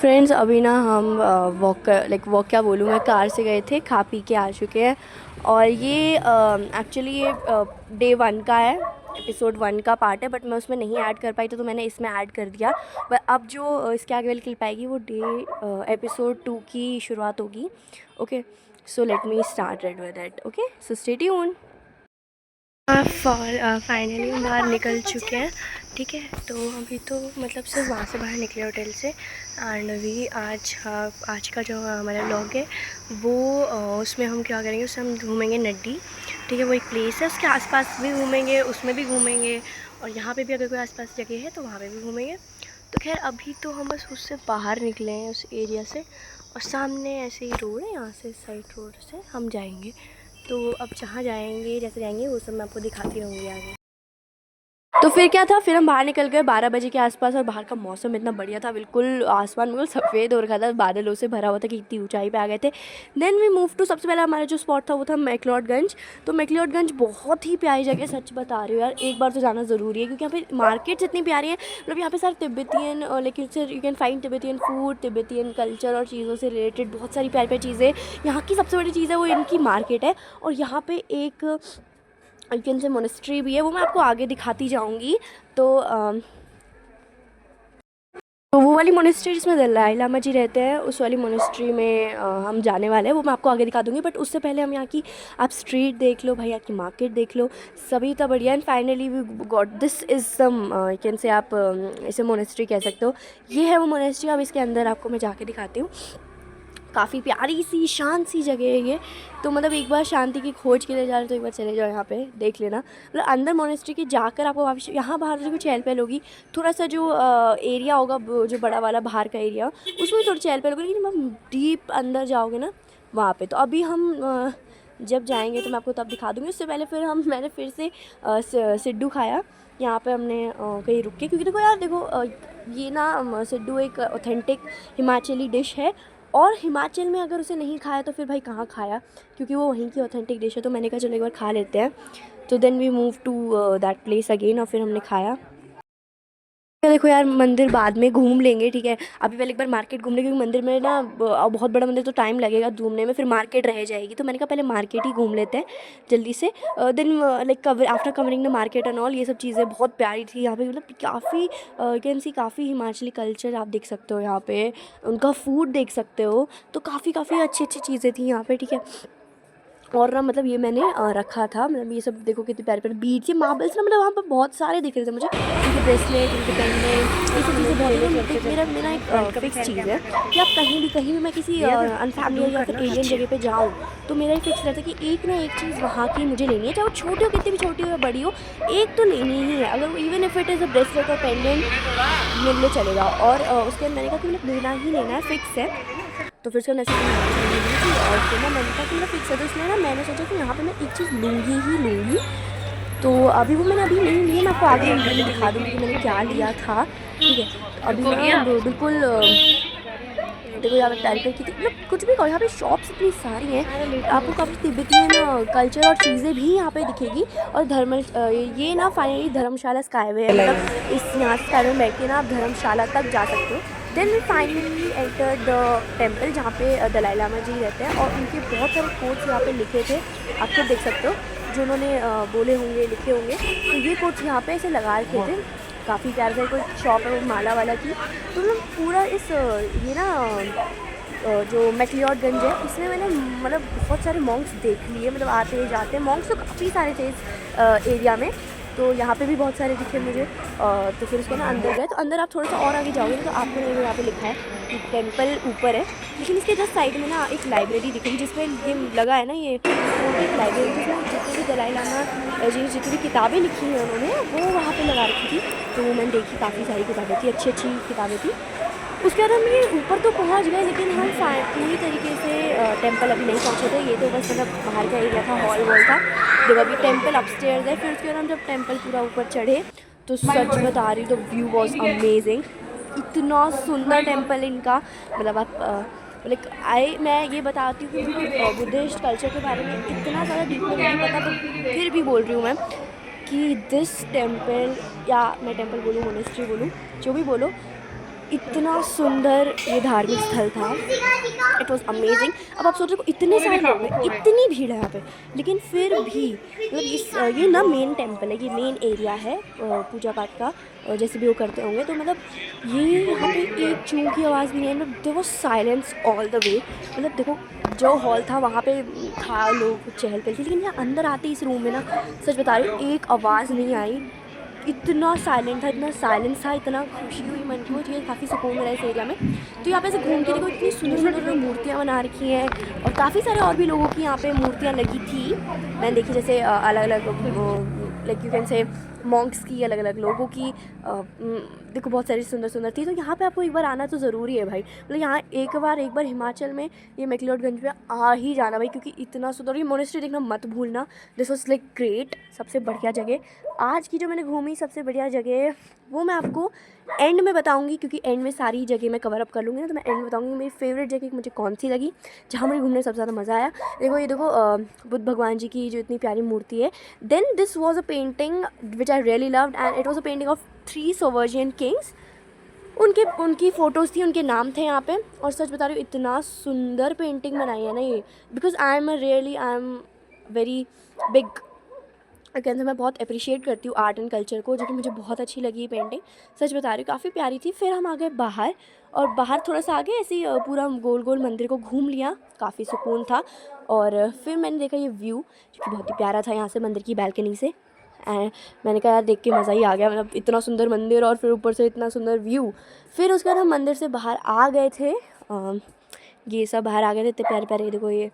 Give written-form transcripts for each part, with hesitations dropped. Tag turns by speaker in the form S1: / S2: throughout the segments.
S1: Friends अभी ना हम वॉक क्या बोलूँ मैं, कार से गए थे, खा पी के आ चुके हैं। और ये एक्चुअली ये डे 1 का है, एपिसोड 1 का पार्ट है, बट मैं उसमें नहीं ऐड कर पाई तो मैंने इसमें ऐड कर दिया। पर अब जो इसके आगे वाली क्लिप आएगी वो एपिसोड 2 की शुरुआत होगी। Okay, so let me start with it. Okay, so stay tuned. Finally हम बाहर निकल चुके हैं। ठीक है, तो अभी तो मतलब सिर्फ वहाँ से बाहर निकले होटल से। एंड अभी आज का जो हमारा व्लॉग है वो उसमें हम क्या करेंगे, उसमें हम घूमेंगे नड्डी। ठीक है, वो एक प्लेस है, उसके आसपास भी घूमेंगे, उसमें भी घूमेंगे, और यहाँ पे भी अगर कोई आसपास जगह है तो वहाँ पे भी घूमेंगे। तो खैर अभी तो हम बस उससे बाहर निकले हैं, उस एरिया से, और सामने ऐसे ही रोड है, यहाँ से साइड रोड से हम जाएंगे। तो अब जहाँ जाएंगे, जैसे जाएंगे वो सब मैं आपको दिखाती रहूँगी आगे। तो फिर क्या था, फिर हम बाहर निकल गए 12 बजे के आसपास, और बाहर का मौसम इतना बढ़िया था, बिल्कुल आसमान बिल्कुल सफ़ेद हो रखा था, बादलों से भरा हुआ था कि इतनी ऊंचाई पे आ गए थे। देन वी मूव टू, सबसे पहले हमारा जो स्पॉट था वो था मैक्लोडगंज। तो मैक्लोडगंज बहुत ही प्यारी जगह, सच बता रही हूँ यार, एक बार तो जाना ज़रूरी है, क्योंकि यहाँ पे मार्केट्स इतनी प्यारी हैं। मतलब यहाँ पे सारे तिब्बतियन, लेकिन sir you can find Tibetan food, Tibetan culture और चीज़ों से रिलेटेड बहुत सारी प्यारी प्यारी चीज़ें। यहाँ की सबसे बड़ी चीज़ है वो इनकी मार्केट है, और यहाँ पे एक कैन से मोनेस्ट्री भी है, वो मैं आपको आगे दिखाती जाऊंगी। तो तो वो वाली मोनेस्ट्री जिसमें दलाई लामा जी रहते हैं, उस वाली मोनेस्ट्री में हम जाने वाले हैं, वो मैं आपको आगे दिखा दूंगी। बट उससे पहले हम यहाँ की आप स्ट्रीट देख लो भाई, यहाँ की मार्केट देख लो, सभी इतना बढ़िया। And finally we got this is some can से आप इसे मोनेस्ट्री कह सकते हो। ये है वो मोनेस्ट्री। अब इसके अंदर आपको मैं जाके दिखाती हूँ। काफ़ी प्यारी सी शांत सी जगह है ये। तो मतलब एक बार शांति की खोज के लिए जा रहे हो तो एक बार चले जाओ, यहाँ पे देख लेना। मतलब अंदर मोनेस्ट्री के जाकर आपको वापस यहाँ बाहर जो चहल पहल होगी, थोड़ा सा जो एरिया होगा, जो बड़ा वाला बाहर का एरिया, उसमें थोड़ी चहल पहल होगी, लेकिन आप डीप अंदर जाओगे ना वहाँ पे, तो अभी हम जब जाएंगे तो मैं आपको तब दिखा दूँगी। उससे पहले फिर मैंने फिर से सिड्डू खाया यहाँ पे हमने कहीं रुक के, क्योंकि देखो यार, देखो ये ना सिड्डू एक ऑथेंटिक हिमाचली डिश है, और हिमाचल में अगर उसे नहीं खाया तो फिर भाई कहाँ खाया, क्योंकि वो वहीं की ऑथेंटिक डिश है। तो मैंने कहा चलो एक बार खा लेते हैं। तो then we move to that place again, और फिर हमने खाया। देखो यार, मंदिर बाद में घूम लेंगे, ठीक है, अभी पहले एक बार मार्केट घूम लेंगे, क्योंकि मंदिर में ना बहुत बड़ा मंदिर, तो टाइम लगेगा घूमने में, फिर मार्केट रह जाएगी। तो मैंने कहा पहले मार्केट ही घूम लेते हैं जल्दी से। Then like after covering the market and all, ये सब चीज़ें बहुत प्यारी थी यहाँ पे। मतलब काफ़ी कैन सी काफ़ी हिमाचली कल्चर आप देख सकते हो यहाँ पे, उनका फूड देख सकते हो। तो काफ़ी काफ़ी अच्छी अच्छी चीज़ें थी यहाँ पे, ठीक है। और ना मतलब ये मैंने रखा था, मतलब ये सब देखो कितनी प्यारे प्यारे बीड्स, ये मार्बल्स ना, मतलब वहाँ पर बहुत सारे दिख रहे थे मुझे, इनके ब्रेसलेट, इनके पेंडेंट, ये सब चीज़ें बहुत। मेरा एक फिक्स चीज़ है कि आप कहीं भी मैं किसी अनफैमिलियर या फिर एलियन जगह पे जाऊँ, तो मेरा ही फिक्स रहता है कि एक ना एक चीज़ वहाँ की मुझे लेनी है, चाहे वो छोटी हो, कितनी भी छोटी हो या बड़ी हो, एक तो लेनी ही है। अगर even if it is a bracelet और पेंडेंट, मेरे लिए चलेगा। और उसके बाद मैंने कहा कि मतलब लेना ही लेना है, फिक्स है। तो फिर उसके मैसेज थी, और फिर ना मैंने कहा कि मैं फिक्स है, तो इसलिए ना मैंने सोचा कि यहाँ पे मैं एक चीज़ लूँगी ही लूँगी। तो अभी वो मैंने अभी नहीं ली है, मैं आपको आगे वीडियो में दिखा दूँगी कि मैंने क्या लिया था, ठीक है। तो अभी ना बिल्कुल देखो यहाँ पे टैरिकल की मतलब कुछ भी कहो, यहाँ पे शॉप्स इतनी सारी हैं, आपको काफ़ी तिब्बतियन कल्चर और चीज़ें भी यहाँ पे दिखेगी। और ये ना फाइनली धर्मशाला स्काईवे है, मतलब इस यहाँ से स्काईवे में बैठ के ना आप धर्मशाला तक जा सकते हो। Then we finally enter the temple, जहाँ पे दलाई लामा जी रहते हैं, और उनके बहुत सारे कोट्स यहाँ पे लिखे थे, आप खुद देख सकते हो, जो उन्होंने बोले होंगे, लिखे होंगे। तो ये कोट्स यहाँ पे ऐसे लगा रखे थे, काफ़ी प्यार से। कोई शॉप है वो माला वाला की। तो मतलब पूरा इस ये ना जो मैक्लियोडगंज है, इसमें मैंने मतलब बहुत सारे मॉन्क्स देख लिए, मतलब आते जाते मॉन्क्स तो काफ़ी सारे थे इस एरिया में। तो यहाँ पे भी बहुत सारे दिखे मुझे। तो फिर उसके ना अंदर गए, तो अंदर आप थोड़ा सा और आगे जाओगे तो आपको यहाँ पे लिखा है कि टेम्पल ऊपर है, लेकिन इसके जस्ट साइड में ना एक लाइब्रेरी दिखेगी, जिसमें ये लगा है ना, ये एक लाइब्रेरी, जिसमें जितनी भी दलाई लामा जी जितनी भी किताबें लिखी हैं उन्होंने, वो वहाँ पे लगा रखी थी। तो मैंने देखी, काफ़ी सारी किताबें थी, अच्छी अच्छी किताबें थी। उसके बाद हम ये ऊपर तो पहुंच गए, लेकिन हम पूरी तरीके से टेंपल अभी नहीं पहुंचे थे। ये तो बस मतलब बाहर का एरिया था, हॉल वॉल था। जब अभी टेंपल अपस्टेयर्स है, फिर उसके बाद हम जब टेंपल पूरा ऊपर चढ़े, तो सच बता रही, तो व्यू वॉज अमेजिंग। इतना सुंदर टेंपल इनका, मतलब आप लाइक मैं ये बताती हूँ कि बुद्धिस्ट कल्चर के बारे में इतना ज़्यादा डीप में नहीं पता, तो फिर भी बोल रही हूँ मैं कि दिस टेंपल, या मैं टेंपल बोलूँ, मोनेस्ट्री बोलूँ, जो भी बोलो, इतना सुंदर ये धार्मिक स्थल था, इट वॉज अमेजिंग। अब आप सोच रहे हो इतने सारे लोग हैं, इतनी भीड़ है यहाँ पे, लेकिन फिर भी मतलब ये ना मेन टेम्पल है, ये मेन एरिया है पूजा पाठ का, जैसे भी वो करते होंगे। तो मतलब ये यहाँ पे एक चूँ की आवाज़ भी नहीं है, मतलब there was silence all the way. मतलब देखो जो हॉल था वहाँ पे था, लोग चहल पहल थी, लेकिन यहाँ अंदर आते इस रूम में ना, सच बता रही हूँ, एक आवाज़ नहीं आई। इतना साइलेंट था, इतना साइलेंस था, इतना खुशी हुई मन को, मुझे काफ़ी सुकून मिला इस एरिया में। तो यहाँ पे ऐसे घूम के देखो, इतनी सुंदर सुंदर मूर्तियाँ बना रखी हैं, और काफ़ी सारे और भी लोगों की यहाँ पे मूर्तियाँ लगी थी। मैंने देखी, जैसे अलग अलग like you can say Monks की, अलग अलग लोगों की, देखो बहुत सारी सुंदर सुंदर थी। तो यहाँ पे आपको एक बार आना तो ज़रूरी है भाई, मतलब यहाँ एक बार हिमाचल में ये मैक्लोडगंज पे आ ही जाना भाई, क्योंकि इतना सुंदर। ये मोनेस्ट्री देखना मत भूलना, दिस वॉज लाइक ग्रेट, सबसे बढ़िया जगह। आज की जो मैंने घूमी सबसे बढ़िया जगह, वो मैं आपको एंड में बताऊंगी, क्योंकि एंड में सारी जगह मैं कवर अप कर लूँगी ना, तो मैं एंड में बताऊंगी मेरी फेवरेट जगह मुझे कौन सी लगी, जहाँ मुझे घूमने सबसे ज़्यादा मज़ा आया। देखो ये देखो बुद्ध भगवान जी की जो इतनी प्यारी मूर्ति है। Then this was a painting which I really loved, and it was a painting of 3 sovereign kings. उनकी फ़ोटोज़ थी, उनके नाम थे यहाँ पे, और सच बता रही हूँ इतना सुंदर पेंटिंग बनाई है ना ये, because I am very big, कहते मैं बहुत अप्रिशिएट करती हूँ आर्ट एंड कल्चर को, जो कि मुझे बहुत अच्छी लगी ये पेंटिंग, सच बता रही हूँ काफ़ी प्यारी थी। फिर हम आ गए बाहर, और बाहर थोड़ा सा आगे ऐसे पूरा गोल गोल मंदिर को घूम लिया, काफ़ी सुकून था। और फिर मैंने देखा ये व्यू, जो कि बहुत ही प्यारा था यहाँ से मंदिर की बालकनी से, एंड मैंने कहा यार देख के मज़ा ही आ गया, मतलब इतना सुंदर मंदिर और फिर ऊपर से इतना सुंदर व्यू। फिर उसके बाद हम मंदिर से बाहर आ गए थे, ये सब बाहर आ गए थे, इतने प्यारे प्यारे देखो ये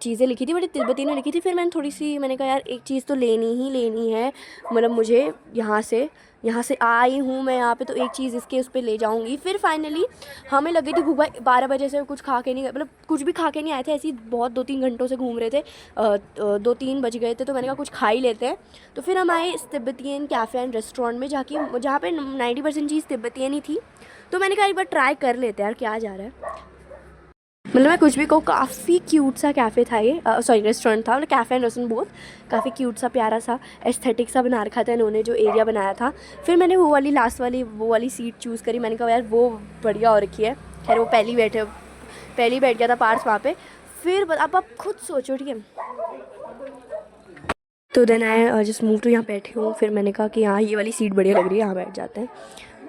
S1: चीज़ें लिखी थी, बड़ी तिब्बती ने लिखी थी। फिर मैंने कहा यार एक चीज़ तो लेनी ही लेनी है, मतलब मुझे यहाँ से आई हूँ मैं यहाँ पे, तो एक चीज़ इसके उस पर ले जाऊँगी। फिर फाइनली हमें लगी थी भूख, 12 बजे से कुछ खा के नहीं, मतलब कुछ भी खा के नहीं आए थे, ऐसे ही बहुत 2-3 घंटों से घूम रहे थे, 2-3 बज गए थे, तो मैंने कहा कुछ खा ही लेते हैं। तो फिर हम आए इस तिब्बतियन कैफ़े एंड रेस्टोरेंट में, जहाँ पे 90% चीज़ तिब्बतियन ही थी। तो मैंने कहा एक बार ट्राई कर लेते हैं यार, क्या जा रहा है, मतलब मैं कुछ भी कहूँ, काफ़ी क्यूट सा कैफ़े था ये, सॉरी रेस्टोरेंट था, मतलब कैफ़े एंड रेस्टोरेंट बोथ, काफ़ी क्यूट सा प्यारा सा एस्थेटिक सा बना रखा था इन्होंने, जो एरिया बनाया था। फिर मैंने वो वाली सीट चूज़ करी, मैंने कहा यार वो बढ़िया हो रखी है। खैर वो पहले ही बैठ गया था पार्स वहाँ पे। फिर अब आप खुद सोचो, ठीक है। तो then I just move to, यहाँ बैठे हूँ। फिर मैंने कहा कि हाँ ये वाली सीट बढ़िया लग रही है, यहाँ बैठ जाते हैं,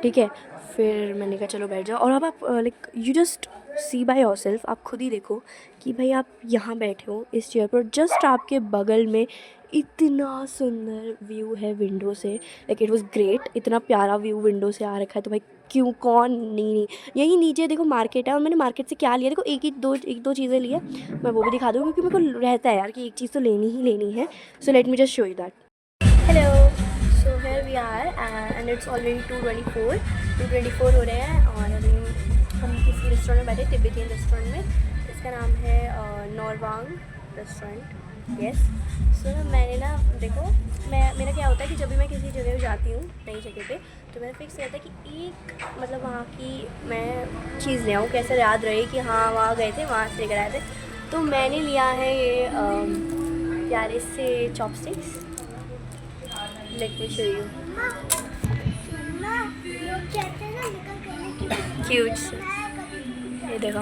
S1: ठीक है। फिर मैंने कहा चलो बैठ जाओ, और अब आप like you just see by your self, आप खुद ही देखो कि भाई आप यहाँ बैठे हो इस चेयर पर, जस्ट आपके बगल में इतना सुंदर व्यू है विंडो से, लाइक इट वाज ग्रेट, इतना प्यारा व्यू विंडो से आ रखा है, तो भाई क्यों कौन नहीं। यही नीचे देखो मार्केट है, और मैंने मार्केट से क्या लिया, देखो एक दो चीज़ें ली है, मैं वो भी दिखा दूँ, क्योंकि मेरे को रहता है यार कि एक चीज़ तो लेनी ही लेनी है। So let me just show you that. Hello, so here we are and it's already 2:24 हो रहे हैं, और अभी हम किसी रेस्टोरेंट में बैठे, तिब्बतियन रेस्टोरेंट में, इसका नाम है नॉरवांग रेस्टोरेंट, यस। सो मैंने ना देखो, मेरा क्या होता है कि जब भी मैं किसी जगह पे जाती हूँ, नई जगह पे, तो मेरा फिक्स रहता है कि एक मतलब वहाँ की मैं चीज़ ले आऊँ, कैसे याद रहे कि हाँ वहाँ गए थे, वहाँ से लेकर आए थे। तो मैंने लिया है ये प्यारे से chopsticks, let me show you, cute, ये देखो।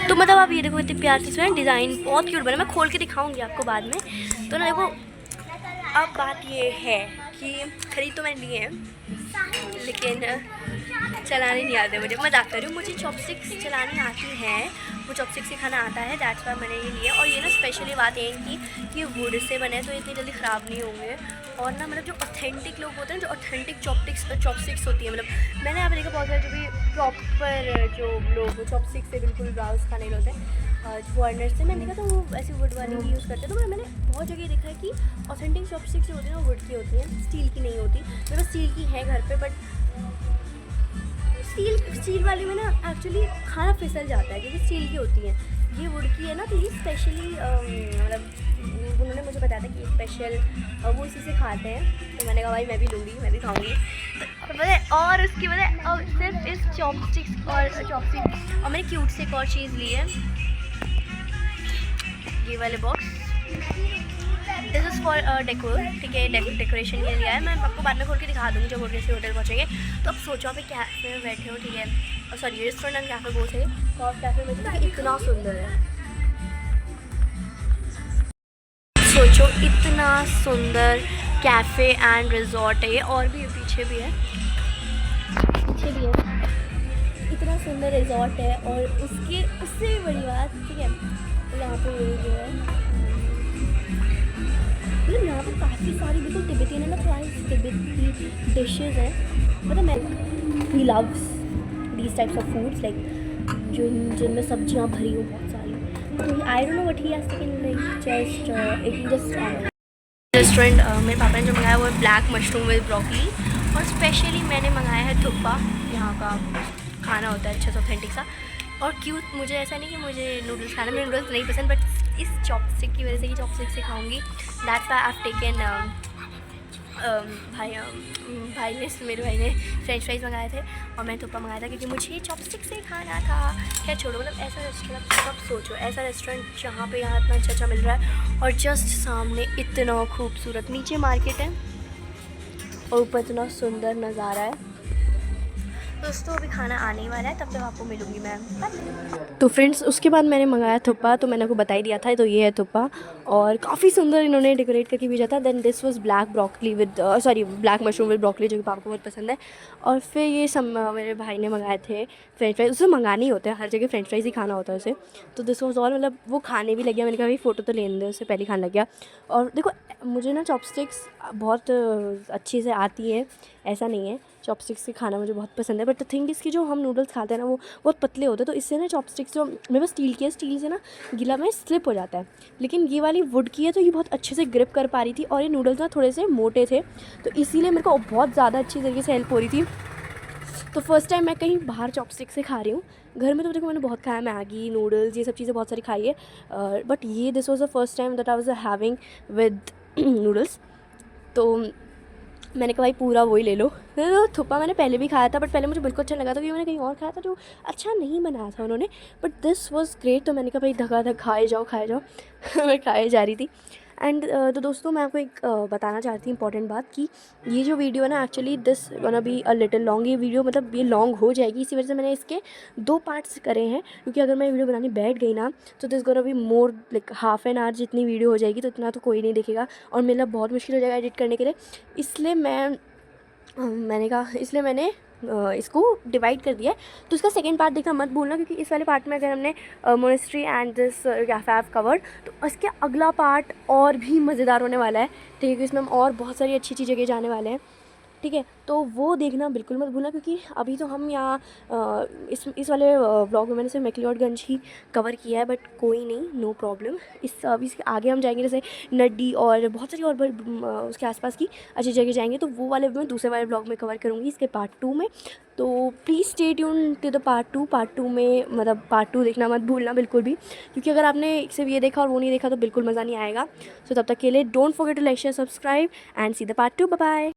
S1: तो मतलब आप ये देखो इतनी प्यार से डिज़ाइन बहुत क्यूट बना, मैं खोल के दिखाऊंगी आपको बाद में। तो ना देखो, अब बात ये है कि खरीद तो मैंने लिए हैं, लेकिन चलाने नहीं आते मुझे, मजाक कर रही हूँ, मुझे चॉपस्टिक्स चलानी आती है, वो चॉपस्टिक्स से खाना आता है, दैट्स वाई मैंने ये लिया। और ये ना स्पेशली बात ये है कि वुड से बने, तो इतनी जल्दी ख़राब नहीं होंगे। और ना मतलब जो ऑथेंटिक लोग होते हैं, जो ऑथेंटिक चॉपस्टिक्स होती है, मतलब मैंने यहाँ पे देखा बहुत सारे जो भी प्रॉपर जो लोग चॉपस्टिक्स से बिल्कुल ब्राउज खाने के होते हैं, फॉरनर्स से मैंने देखा, तो वो ऐसी वुड वाली ही यूज़ करते हैं। तो मैंने बहुत जगह देखा है कि ऑथेंटिक चॉपस्टिक्स जो होती हैं वो वुड की होती हैं, स्टील की नहीं होती। मेरे पास स्टील की है घर पे, बट स्टील वाली में ना एक्चुअली खाना फिसल जाता है, क्योंकि स्टील की होती है, ये वुड की है ना, तो ये स्पेशली मतलब उन्होंने मुझे बताया था कि स्पेशल वो इसी से खाते हैं। तो मैंने कहा भाई मैं भी लूँगी, मैं भी खाऊँगी। तो पता है, और उसकी वजह सिर्फ इस चॉपस्टिक्स और मैंने क्यूट से एक और चीज़ ली है, ये वाले box, this is for decor, ठीक है, डेकोरेशन के लिए है। मैं आपको बाद में खोल के दिखा दूँगी जब किसी होटल पहुँचेंगे। तो अब सोचो आप कैफ़े में बैठे हो, ठीक है, सॉरी रेस्टोरेंट एंड कैफ़े बोल सके, तो आप कैफ़े में देखिए इतना सुंदर है, सोचो इतना सुंदर कैफ़े एंड रिजॉर्ट है। और भी पीछे भी है, पीछे भी है, इतना सुंदर रिजॉर्ट है। और उसके उससे भी बड़ी बात, ठीक है, तो यहाँ पे ये जो है मतलब यहाँ पे काफ़ी सारी बिल्कुल तिब्बतियन है ना, थोड़ा तिब्बती डिशेज़ हैं। मतलब मैं he loves these types of foods like जो जिनमें सब्जियाँ भरी हो बहुत सारी। तो I don't know what he has taken like just restaurant. मेरे पापा ने जो मंगाया वो है ब्लैक मशरूम विद ब्रोकली, और स्पेशली मैंने मंगाया है थुप्पा। यहाँ का खाना होता है अच्छा सा ऑथेंटिक सा। और क्यों मुझे ऐसा नहीं कि मुझे नूडल्स खाना, मुझे नूडल्स नहीं पसंद, बट इस चॉपस्टिक की वजह से, कि चॉपस्टिक से खाऊंगी, that's why I have taken मेरे भाई ने फ्रेंच फ्राइज़ मंगाए थे और मैंने थुप्पा मंगाया था क्योंकि मुझे चॉपस्टिक से खाना था। क्या छोड़ो, मतलब ऐसा रेस्टोरेंट, सब सोचो ऐसा रेस्टोरेंट जहाँ पे यहाँ इतना अच्छा मिल रहा है और जस्ट सामने इतना खूबसूरत, नीचे मार्केट है और ऊपर इतना सुंदर नज़ारा है। दोस्तों अभी खाना आने ही वाला है, तब तक आपको मिलूंगी मैं। तो फ्रेंड्स उसके बाद मैंने मंगाया थुप्पा, तो मैंने आपको बता ही दिया था। तो ये है थुप्पा और काफ़ी सुंदर इन्होंने डेकोरेट करके भेजा था। Then this was black broccoli with black mushroom with broccoli, जो कि पापा को बहुत पसंद है। और फिर ये सब मेरे भाई ने मंगाए थे फ्रेंच फ्राइज। उसे मंगाने ही होते हैं, हर जगह फ्रेंच फ्राइज ही खाना होता है उसे। तो दिस वॉज ऑल, मतलब वो खाने भी लग गया। मैंने कहा भाई फ़ोटो तो लेने दे, उससे पहले खाने लग गया। और देखो मुझे ना चॉपस्टिक्स बहुत अच्छी से आती है, ऐसा नहीं है, चॉपस्टिक्स से खाना मुझे बहुत पसंद है। बट द थिंग इसकी जो हम नूडल्स खाते हैं ना वो बहुत पतले होते हैं, तो इससे ना चॉपस्टिक्स जो मेरे पास स्टील की है, स्टील से ना गिला में स्लिप हो जाता है। लेकिन ये वाली वुड की है तो ये बहुत अच्छे से ग्रिप कर पा रही थी। और ये नूडल्स ना थोड़े से मोटे थे, तो इसीलिए मेरे को बहुत ज़्यादा अच्छी तरीके से हेल्प हो रही थी। तो फर्स्ट टाइम मैं कहीं बाहर चॉपस्टिक से खा रही हूँ। घर में तो देखो मैंने बहुत खाया, मैगी, नूडल्स, ये सब चीज़ें बहुत सारी खाई है, बट ये this was the first time that I was having with noodles. तो मैंने कहा भाई पूरा वही ले लो। तो थुप्पा मैंने पहले भी खाया था, बट पहले मुझे बिल्कुल अच्छा लगा था क्योंकि मैंने कहीं और खाया था जो अच्छा नहीं बनाया था उन्होंने, बट दिस वाज ग्रेट। तो मैंने कहा भाई धक्का धक खाए जाओ खाए जाओ मैं खाए जा रही थी। एंड तो दोस्तों मैं आपको एक बताना चाहती हूँ इंपॉर्टेंट बात, कि ये जो वीडियो है ना, actually this gonna be a little long. ये वीडियो मतलब ये लॉन्ग हो जाएगी, इसी वजह से मैंने इसके 2 पार्ट्स करे हैं। क्योंकि अगर मैं वीडियो बनाने बैठ गई ना तो this gonna be more like half an hour जितनी वीडियो हो जाएगी, तो इतना तो कोई नहीं देखेगा और मेरा बहुत मुश्किल हो जाएगा एडिट करने के लिए। इसलिए मैंने इसको डिवाइड कर दिया है। तो इसका सेकंड पार्ट देखना मत भूलना, क्योंकि इस वाले पार्ट में अगर हमने monastery and this cafe have covered, तो इसके अगला पार्ट और भी मज़ेदार होने वाला है, ठीक है, इसमें हम और बहुत सारी अच्छी अच्छी जगह जाने वाले हैं, ठीक है। तो वो देखना बिल्कुल मत भूलना, क्योंकि अभी तो हम यहाँ इस वाले ब्लॉग में मैंने सिर्फ मैक्लियोडगंज ही कवर किया है, बट कोई नहीं, नो प्रॉब्लम। इसके आगे हम जाएंगे, जैसे नड्डी और बहुत सारी और उसके आसपास की अच्छी जगह जाएंगे, तो वो वाले मैं दूसरे वाले ब्लॉग में कवर करूँगी, इसके पार्ट 2 में। तो please stay tune to the part 2 में, मतलब पार्ट 2 देखना मत भूलना बिल्कुल भी, क्योंकि अगर आपने सिर्फ ये देखा और वो नहीं देखा तो बिल्कुल मज़ा नहीं आएगा। सो तब तक के लिए don't forget to like share subscribe and see the part 2। Bye bye.